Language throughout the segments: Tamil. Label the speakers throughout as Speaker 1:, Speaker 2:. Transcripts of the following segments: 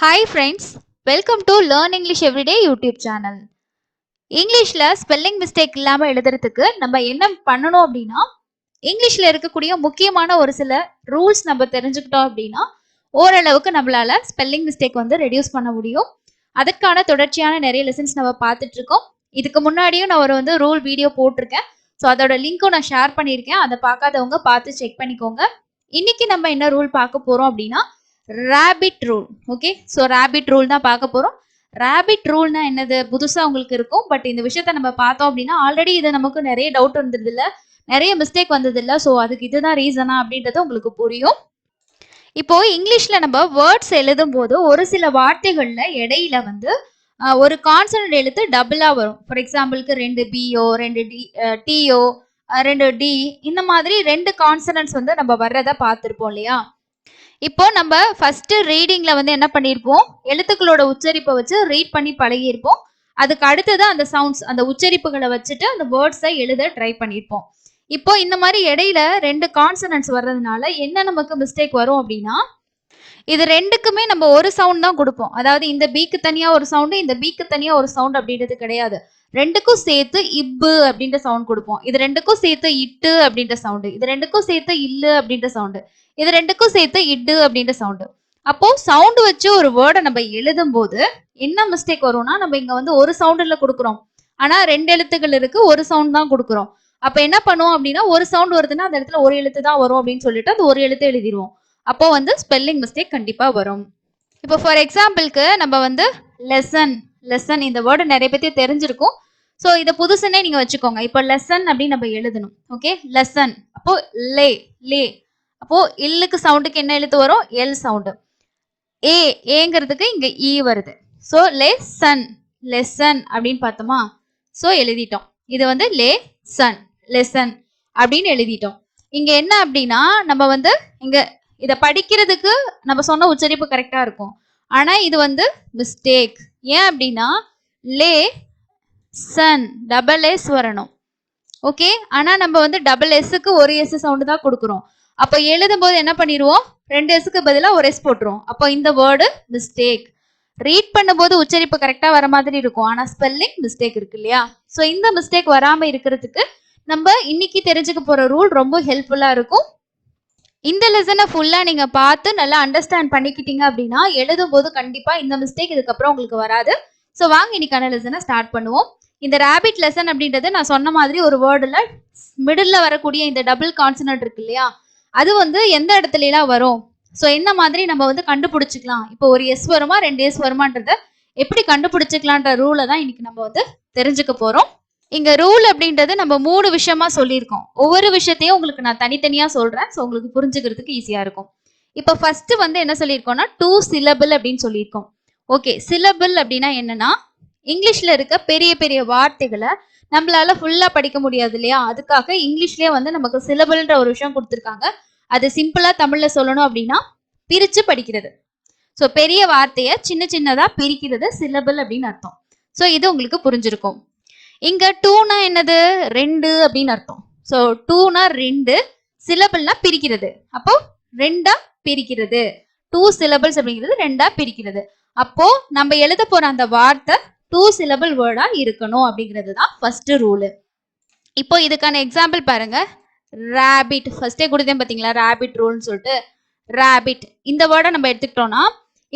Speaker 1: Hi friends, welcome to Learn English Everyday YouTube channel. இங்கிலீஷ்ல ஸ்பெல்லிங் மிஸ்டேக் இல்லாம எழுதுறதுக்கு நம்ம என்ன பண்ணணும் அப்படின்னா இங்கிலீஷ்ல இருக்கக்கூடிய முக்கியமான ஒரு சில ரூல்ஸ் நம்ம தெரிஞ்சுக்கிட்டோம் அப்படின்னா ஓரளவுக்கு நம்மளால ஸ்பெல்லிங் மிஸ்டேக் வந்து ரெடியூஸ் பண்ண முடியும். அதற்கான தொடர்ச்சியான நிறைய லெசன்ஸ் நம்ம பார்த்துட்டு இருக்கோம். இதுக்கு முன்னாடியும் நான் ஒரு ரூல் வீடியோ போட்டிருக்கேன். ஸோ அதோட லிங்க்கும் நான் ஷேர் பண்ணியிருக்கேன். அதை பார்க்காதவங்க பார்த்து செக் பண்ணிக்கோங்க. இன்னைக்கு நம்ம என்ன ரூல் பார்க்க போறோம் அப்படின்னா rapid rule. Okay, so rapid rule தான் பார்க்க போறோம். ரேபிட் ரூல்னா என்னது புதுசா உங்களுக்கு இருக்கும். பட் இந்த விஷயத்த நம்ம பார்த்தோம் அப்படின்னா ஆல்ரெடி இது நமக்கு நிறைய டவுட் வந்தது இல்ல, நிறைய மிஸ்டேக் வந்தது இல்ல. ஸோ அதுக்கு இதுதான் ரீசனா அப்படின்றது உங்களுக்கு புரியும். இப்போ இங்கிலீஷ்ல நம்ம வேர்ட்ஸ் எழுதும் போது ஒரு சில வார்த்தைகள்ல இடையில ஒரு கான்சனன்ட் எழுத்து டபுளா வரும். ஃபார் எக்ஸாம்பிளுக்கு 2 பிஓ, 2 டி, டிஓ, 2 டி, இந்த மாதிரி 2 கான்சனன்ட்ஸ் நம்ம வர்றதை பார்த்துருப்போம் இல்லையா? இப்போ நம்ம ஃபர்ஸ்ட் ரீடிங்ல என்ன பண்ணியிருப்போம், எழுத்துக்களோட உச்சரிப்பை வச்சு ரீட் பண்ணி பழகியிருப்போம். அதுக்கு அடுத்தது அந்த சவுண்ட்ஸ், அந்த உச்சரிப்புகளை வச்சுட்டு அந்த வேர்ட்ஸை எழுத ட்ரை பண்ணியிருப்போம். இப்போ இந்த மாதிரி இடையில 2 கான்சனன்ட்ஸ் வர்றதுனால என்ன நமக்கு மிஸ்டேக் வரும் அப்படின்னா, இது ரெண்டுக்குமே நம்ம ஒரு சவுண்ட் தான் கொடுப்போம். அதாவது இந்த பிக்கு தனியா ஒரு சவுண்டு, இந்த பிக்கு தனியா ஒரு சவுண்ட் அப்படின்றது கிடையாது. ரெண்டுக்கும் சேர்த்து இப்பு அப்படின்ற சவுண்ட் கொடுப்போம். இது ரெண்டுக்கும் சேர்த்து இட்டு அப்படின்ற சவுண்டு, இது ரெண்டுக்கும் சேர்த்து இல்லு அப்படின்ற சவுண்டு, இது ரெண்டுக்கும் சேர்த்து இட்டு அப்படின்ற சவுண்டு. அப்போ சவுண்ட் வச்சு ஒரு வேர்டை நம்ம எழுதும் போது என்ன மிஸ்டேக் வரும்னா, நம்ம இங்க ஒரு சவுண்டுல கொடுக்குறோம், ஆனா 2 எழுத்துக்கள் இருக்கு, ஒரு சவுண்ட் தான் கொடுக்குறோம். அப்ப என்ன பண்ணுவோம் அப்படின்னா, ஒரு சவுண்ட் வருதுன்னா அந்த இடத்துல ஒரு எழுத்து தான் வரும் அப்படின்னு சொல்லிட்டு அந்த ஒரு எழுத்து எழுதிடுவோம். அப்போ ஸ்பெல்லிங் மிஸ்டேக் கண்டிப்பா வரும். இப்போ ஃபார் எக்ஸாம்பிளுக்கு நம்ம லெசன், லெசன் இந்த வேர்டு நிறைய பேருக்கு தெரிஞ்சிருக்கும். ஸோ இதை புதுசுன்னே நீங்க வச்சுக்கோங்க. இப்போ லெசன் அப்படின்னு நம்ம எழுதணும். Okay, lesson. அப்போ லே, லே. அப்போ இல்லுக்கு சவுண்டுக்கு என்ன எழுத்து வரும்? L sound. ஏங்கிறதுக்கு இங்க ஈ வருது. ஸோ லெசன், லெசன் அப்படின்னு பார்த்தோமா? ஸோ எழுதிட்டோம். இது லே சன், லெசன் அப்படின்னு எழுதிட்டோம். இங்க என்ன அப்படின்னா நம்ம இங்க இதை படிக்கிறதுக்கு நம்ம சொன்ன உச்சரிப்பு கரெக்டா இருக்கும். ஆனா இது மிஸ்டேக். ஏன் அப்படின்னா லே சன் டபுள் எஸ் வரணும். ஓகே, ஆனா நம்ம டபுள் எஸ்க்கு ஒரு எஸ் சவுண்டு தான் கொடுக்குறோம். அப்போ எழுதும் போது என்ன பண்ணிடுவோம், 2 எஸ்க்கு பதிலாக ஒரு எஸ் போட்டுரும். அப்போ இந்த வேர்டு மிஸ்டேக். ரீட் பண்ணும்போது உச்சரிப்பு கரெக்டா வர மாதிரி இருக்கும், ஆனா ஸ்பெல்லிங் மிஸ்டேக் இருக்கு இல்லையா? ஸோ இந்த மிஸ்டேக் வராம இருக்கிறதுக்கு நம்ம இன்னைக்கு தெரிஞ்சுக்க போற ரூல் ரொம்ப ஹெல்ப்ஃபுல்லா இருக்கும். இந்த லெசனை ஃபுல்லா நீங்க பார்த்து நல்லா அண்டர்ஸ்டாண்ட் பண்ணிக்கிட்டீங்க அப்படின்னா எழுதும் போது கண்டிப்பா இந்த மிஸ்டேக் இதுக்கப்புறம் உங்களுக்கு வராது. ஸோ வாங்க இன்னைக்கான லெசனை ஸ்டார்ட் பண்ணுவோம். இந்த ரேபிட் லெசன் அப்படின்றது நான் சொன்ன மாதிரி ஒரு வேர்டுல மிடில் வரக்கூடிய இந்த டபுள் கான்சனன்ட் இருக்கு இல்லையா, அது எந்த இடத்துல எல்லாம் வரும், ஸோ என்ன மாதிரி நம்ம கண்டுபிடிச்சிக்கலாம், இப்போ ஒரு எஸ் வருமா 2 எஸ் வருமான்றத எப்படி கண்டுபிடிச்சிக்கலான்ற ரூலை தான் இன்னைக்கு நம்ம தெரிஞ்சுக்க போறோம். இங்க ரூல் அப்படின்றது நம்ம 3 விஷயமா சொல்லியிருக்கோம். ஒவ்வொரு விஷயத்தையும் உங்களுக்கு நான் தனித்தனியா சொல்றேன். ஸோ உங்களுக்கு புரிஞ்சுக்கிறதுக்கு ஈஸியா இருக்கும். இப்போ ஃபர்ஸ்ட் என்ன சொல்லியிருக்கோம்னா 2 சிலபிள் அப்படின்னு சொல்லியிருக்கோம். ஓகே, சிலபிள் அப்படின்னா என்னன்னா, இங்கிலீஷ்ல இருக்க பெரிய பெரிய வார்த்தைகளை நம்மளால ஃபுல்லா படிக்க முடியாது இல்லையா? அதுக்காக இங்கிலீஷ்லயே நமக்கு சிலபிள்ன்ற ஒரு விஷயம் கொடுத்துருக்காங்க. அது சிம்பிளா தமிழ்ல சொல்லணும் அப்படின்னா பிரிச்சு படிக்கிறது. ஸோ பெரிய வார்த்தையை சின்ன சின்னதா பிரிக்கிறது சிலபிள் அப்படின்னு அர்த்தம். ஸோ இது உங்களுக்கு புரிஞ்சிருக்கும். இங்க 2னா என்னது? 2 அப்படின்னு அர்த்தம். ஸோ 2னா 2, சிலபிள்னா பிரிக்கிறது. அப்போ 2ஆ பிரிக்கிறது. 2 சிலபிள்ஸ் அப்படிங்கிறது 2ஆ பிரிக்கிறது. அப்போ நம்ம எழுத போற அந்த வார்த்தை 2 சிலபிள் வேர்டா இருக்கணும் அப்படிங்கிறது தான் ஃபர்ஸ்ட் ரூல். இப்போ இதுக்கான எக்ஸாம்பிள் பாருங்க. ரேபிட் ஃபர்ஸ்டே கொடுத்தேன் பாத்தீங்களா, ரேபிட் ரூல்னு சொல்லிட்டு. ரேபிட் இந்த வேர்டை நம்ம எடுத்துக்கிட்டோம்னா,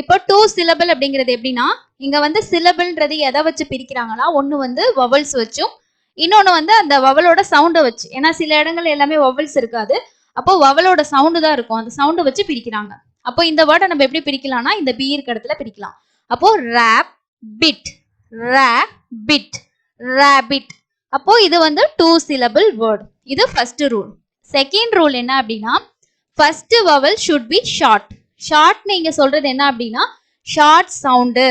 Speaker 1: இப்போ 2 சிலபிள் அப்படிங்கிறது எப்படின்னா, இங்க சிலபிள்ன்றது எதை வச்சு பிரிக்கிறாங்கன்னா, ஒன்று வவல்ஸ் வச்சும், இன்னொன்று அந்த வவலோட சவுண்டை வச்சு. ஏன்னா சில இடங்கள் எல்லாமே வவல்ஸ் இருக்காது, அப்போ வவலோட சவுண்டு தான் இருக்கும், அந்த சவுண்டை வச்சு பிரிக்கிறாங்க. அப்போ இந்த வேர்டை நம்ம எப்படி பிரிக்கலாம்னா, இந்த பி இருக்க இடத்துல பிரிக்கலாம். அப்போ ரேப் பிட், ரேபிட், ரேபிட். அப்போ இது 2 சிலபிள் வேர்ட். இது ஃபர்ஸ்ட் ரூல். செகண்ட் ரூல் என்ன அப்படின்னா, first vowel should be short. Short நீங்க சொல்றது என்ன அப்படின்னா, ஷார்ட் சவுண்டு.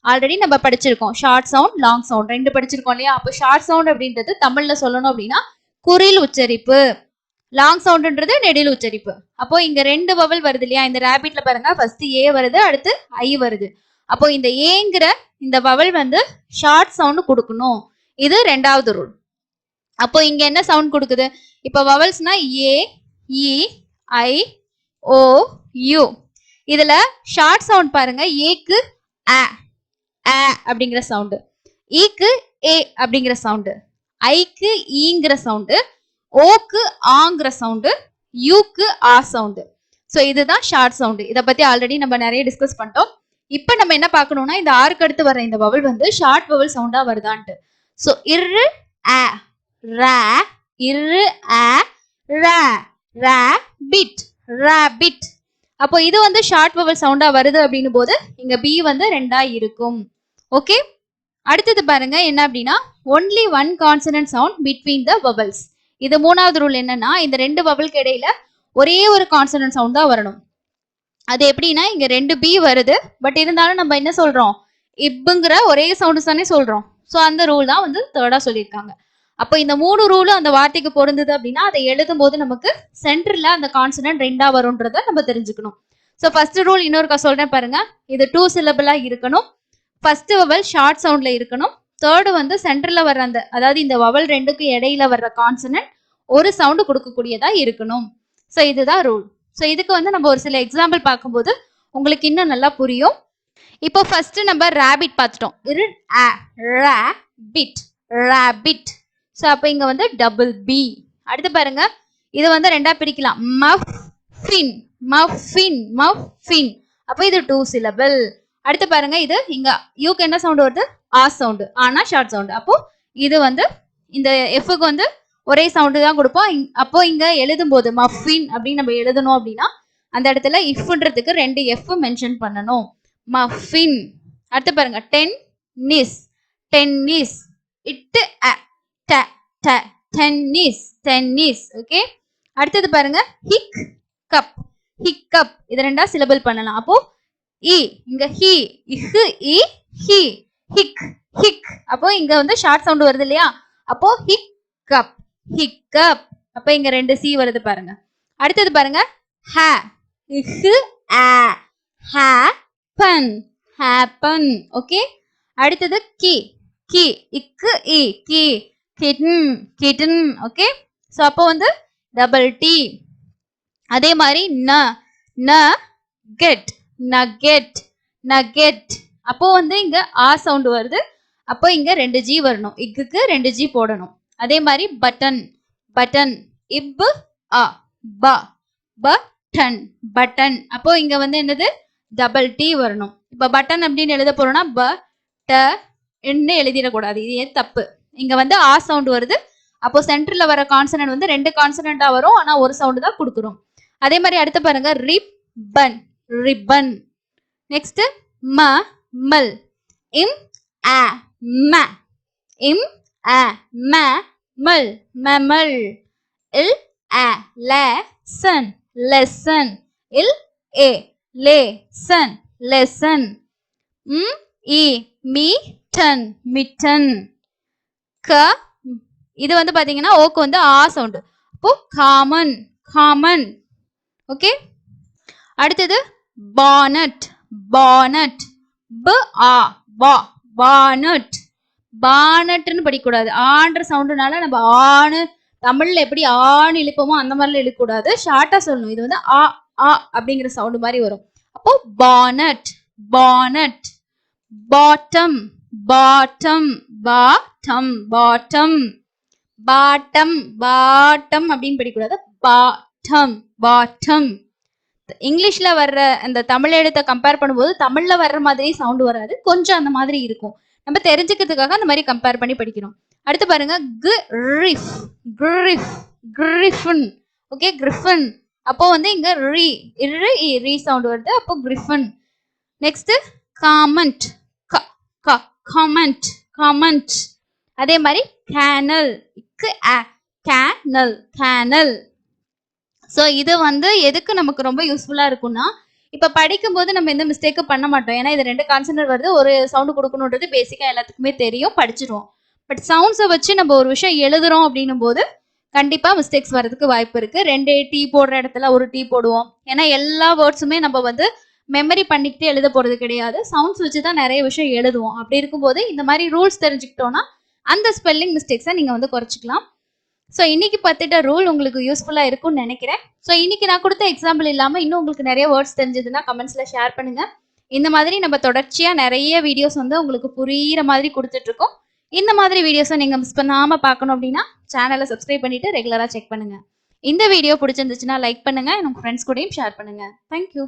Speaker 1: ஆல்ரெடி நம்ம படிச்சிருக்கோம், ஷார்ட் சவுண்ட் லாங் சவுண்ட் 2 படிச்சிருக்கோம் இல்லையா? அப்போ ஷார்ட் சவுண்ட் அப்படின்றது தமிழ்ல சொல்லணும் அப்படின்னா குறில் உச்சரிப்பு, லாங் சவுண்ட்ன்றது நெடில் உச்சரிப்பு. அப்போ இங்க 2 வவல் வருது இல்லையா? இந்த ரேபிட்ல பாருங்க, ஃபர்ஸ்ட் ஏ வருது, அடுத்து ஐ வருது. அப்போ இந்த ஏங்கிற இந்த வவல் ஷார்ட் சவுண்ட் கொடுக்கணும். இது 2வது ரூல். அப்போ இங்க என்ன சவுண்ட் கொடுக்குது? இப்போ வவல்ஸ்னா ஏ, இ, ஐ, ஓ, யூ. இதுல ஷார்ட் சவுண்ட் பாருங்க. ஏக்கு அ அப்படிங்கிற சவுண்டு, ஈக்கு ஏ அப்படிங்கிற சவுண்டு, ஐக்கு ஈங்கிற சவுண்டு, ஓக்கு ஆங்கிற சவுண்டு, யூக்கு ஆ சவுண்டு. ஸோ இதுதான் ஷார்ட் சவுண்டு. இதை பத்தி ஆல்ரெடி நம்ம நிறைய டிஸ்கஸ் பண்ணிட்டோம். இப்போ நம்ம என்ன பார்க்கணும்னா இந்த ஆறுக்கு அடுத்து வர இந்த வவல் வந்து ஷார்ட் வவல் சவுண்டா வருதான்ட்டு. ஸோ இரு அ ரா, இரு அ ரா, ராபிட், ராபிட். அப்போ இது வந்து ஷார்ட் வவல் சவுண்டா வருது அப்படின்னும் போது இங்க பி வந்து 2ஆ இருக்கும். ஓகே, அடுத்தது பாருங்க என்ன அப்படின்னா only one consonant sound between the vowels. இது மூணாவது ரூல். என்னன்னா இந்த ரெண்டு வவலுக்கு இடையில ஒரே ஒரு கான்சனன்ட் சவுண்ட் தான் வரணும். அது எப்படின்னா இங்க 2 பி வருது, பட் இருந்தாலும் நம்ம என்ன சொல்றோம், இப்புங்கிற ஒரே சவுண்டு தானே சொல்றோம். ஸோ அந்த ரூல் தான் வந்து தேர்டா சொல்லியிருக்காங்க. அப்போ இந்த 3 ரூலும் அந்த வார்த்தைக்கு பொருந்தது அப்படின்னா அதை எழுதும் போது நமக்கு சென்டர்ல அந்த கான்சனன்ட் 2ஆ வரும்ன்றத நம்ம தெரிஞ்சுக்கணும். ஸோ ஃபர்ஸ்ட் ரூல் இன்னொருக்கா சொல்றேன் பாருங்க. இது 2 சிலபிளா இருக்கணும். ஃபர்ஸ்ட் வவல் ஷார்ட் சவுண்ட்ல இருக்கணும். தேர்டு வந்து சென்டர்ல வர்ற அந்த, அதாவது இந்த வவல் ரெண்டுக்கு இடையில வர்ற கான்சனன்ட் ஒரு சவுண்டு கொடுக்கக்கூடியதா இருக்கணும். ஸோ இதுதான் ரூல். ஸோ இதுக்கு வந்து நம்ம ஒரு சில எக்ஸாம்பிள் பார்க்கும்போது உங்களுக்கு இன்னும் நல்லா புரியும். இப்போ ஃபர்ஸ்ட் நம்ம ரேபிட் பார்த்துட்டோம். இரு அ ரேபிட், ரேபிட். ஸோ அப்போ இங்க வந்து டபுள் பி. அடுத்து பாருங்க, இது வந்து 2ஆ பிரிக்கலாம். Muffin, muffin, muffin. அப்போ இது 2 சிலபிள். அடுத்து பாருங்க, இது இங்க யூக்கு என்ன சவுண்ட் வருது, ஆ சவுண்டு, ஆனா ஷார்ட் சவுண்டு. அப்போ இது வந்து இந்த எஃப்க்கு வந்து ஒரே சவுண்டு தான் கொடுப்போம். அப்போ இங்க எழுதும் போது மஃபின் அப்படின்னு நம்ம எழுதணும் அப்படின்னா அந்த இடத்துல இஃப்ன்றதுக்கு 2 எஃப் மென்ஷன் பண்ணணும். மஃபின். அடுத்து பாருங்க, டென்னிஸ், டென்னிஸ். இட்டு அ ட ட டென்னிஸ், டென்னிஸ். ஓகே, அடுத்தது பாருங்க, ஹிக் கப், ஹிக் கப். இது 2ஆ சிலபிள் பண்ணலாம். அப்போ இ, இங்க ஹி, இஹ் இ ஹி, ஹிக், ஹிக். அப்போ இங்க வந்து ஷார்ட் சவுண்ட் வருது இல்லையா, அப்போ ஹிக் கப், ஹிக் கப். அப்போ இங்க 2 சி வருது பாருங்க. அடுத்தது பாருங்க, ஹ, இஹ் ஆ, ஹேப்பன், ஹேப்பன். ஓகே, அடுத்தது கி, கி, இக்கு இ கி, கிட்டன், கிட்டன். ஓகே, ஸோ அப்போ வந்து டபுள் டி. அதே மாதிரி ந, ந கெட், நகெட், நகெட். அப்போ வந்து இங்க ஆ சவுண்ட் வருது. அப்போ இங்க 2 ஜி வரணும், இக்கு 2 ஜி போடணும். அதே மாதிரி பட்டன், பட்டன், இப் அ ப, பட்டன், பட்டன். அப்போ இங்க வந்து என்னது, டபுள் டி வரணும். இப்ப பட்டன் அப்படின்னு எழுத போறோம்னா ப ட ன்னு எழுதிடக்கூடாது, இது ஏன் தப்பு. இங்க வந்து ஆ சவுண்ட் வருது. அப்போ சென்டர்ல வர கான்சனன்ட் வந்து 2 கான்சனன்டா வரும், ஆனா ஒரு சவுண்ட் தான் கொடுக்குறோம். அதே மாதிரி அடுத்து பாருங்க, ரிப்பன், ரிப்பன். நெக்ஸ்ட் ம, மல், இம் அ ம, இம் அ ம, மல், மமல். இல் அ லெசன், லெசன். இல் ஏ லேசன், லெசன். இ மீட்டன், மிட்டன். க, இது வந்து பாத்தீங்கன்னா ஓக்கு வந்து ஆ சவுண்ட். அப்போ காமன், காமன். ஓகே, அடுத்தது பானட், பானட். ப ஆ பா, பானட், பானட்னு படிக்கக்கூடாது. ஆன்ற சவுண்டுனால நம்ம ஆணு தமிழ்ல எப்படி ஆணு இழுப்போமோ அந்த மாதிரிலாம் இழுக்கக்கூடாது, ஷார்ட்டா சொல்லணும். இது வந்து ஆ ஆ அப்படிங்கிற சவுண்டு மாதிரி வரும். அப்போ bonnet, bonnet. Bottom, bottom, bottom, bottom. Bottom, bottom அப்படின்னு படிக்கக்கூடாது, பாட்டம், பாட்டம். இங்கிலீஷ்ல வர்ற அந்த தமிழ் எழுத்தை கம்பேர் பண்ணும்போது தமிழ்ல வர்ற மாதிரி சவுண்ட் வராது, கொஞ்சம் அந்த மாதிரி இருக்கும். நம்ம தெரிஞ்சுக்கிறதுக்காக அந்த மாதிரி கம்பேர் பண்ணி படிக்கணும். அடுத்து பாருங்க, கிரிஃப், கிரிஃப், கிரிஃபன். ஓகே, கிரிஃபன். அப்போ வந்து இங்க ரி, இரு ரீ சவுண்ட் வருது, அப்போ கிரிஃபன். நெக்ஸ்ட் காமெண்ட், க க காமெண்ட், காமெண்ட். அதே மாதிரி கேனல், கேனல், கேனல். ஸோ இது வந்து எதுக்கு நமக்கு ரொம்ப யூஸ்ஃபுல்லாக இருக்கும்னா, இப்போ படிக்கும்போது நம்ம எந்த மிஸ்டேக்கும் பண்ண மாட்டோம். ஏன்னா இது 2 கான்சனன்ட் வருது, ஒரு சவுண்டு கொடுக்கணுன்றது பேசிக்காக எல்லாத்துக்குமே தெரியும், படிச்சிருவோம். பட் சவுண்ட்ஸை வச்சு நம்ம ஒரு விஷயம் எழுதுறோம் அப்படின்னும் போது கண்டிப்பாக மிஸ்டேக்ஸ் வர்றதுக்கு வாய்ப்பு இருக்குது. 2 டீ போடுற இடத்துல ஒரு டீ போடுவோம். ஏன்னா எல்லா வேர்ட்ஸுமே நம்ம வந்து மெமரி பண்ணிக்கிட்டு எழுத போகிறது கிடையாது, சவுண்ட்ஸ் வச்சு தான் நிறைய விஷயம் எழுதுவோம். அப்படி இருக்கும்போது இந்த மாதிரி ரூல்ஸ் தெரிஞ்சுக்கிட்டோன்னா அந்த ஸ்பெல்லிங் மிஸ்டேக்ஸை நீங்கள் வந்து குறைச்சிக்கலாம். ஸோ இன்னைக்கு பார்த்துட்ட ரூல் உங்களுக்கு யூஸ்ஃபுல்லாக இருக்கும்னு நினைக்கிறேன். ஸோ இன்னைக்கு நான் கொடுத்த எக்ஸாம்பிள் இல்லாமல் இன்னும் உங்களுக்கு நிறைய வேர்ட்ஸ் தெரிஞ்சதுன்னா கமெண்ட்ஸில் ஷேர் பண்ணுங்க. இந்த மாதிரி நம்ம தொடர்ச்சியாக நிறைய வீடியோஸ் வந்து உங்களுக்கு புரியிற மாதிரி கொடுத்துட்டு இருக்கோம். இந்த மாதிரி வீடியோஸை நீங்கள் மிஸ் பண்ணாமல் பார்க்கணும் அப்படின்னா சேனலை சப்ஸ்கிரைப் பண்ணிட்டு ரெகுலராக செக் பண்ணுங்க. இந்த வீடியோ பிடிச்சிருந்துச்சுன்னா லைக் பண்ணுங்க, உங்க ஃப்ரெண்ட்ஸ் கூடயும் ஷேர் பண்ணுங்க. தேங்க்யூ.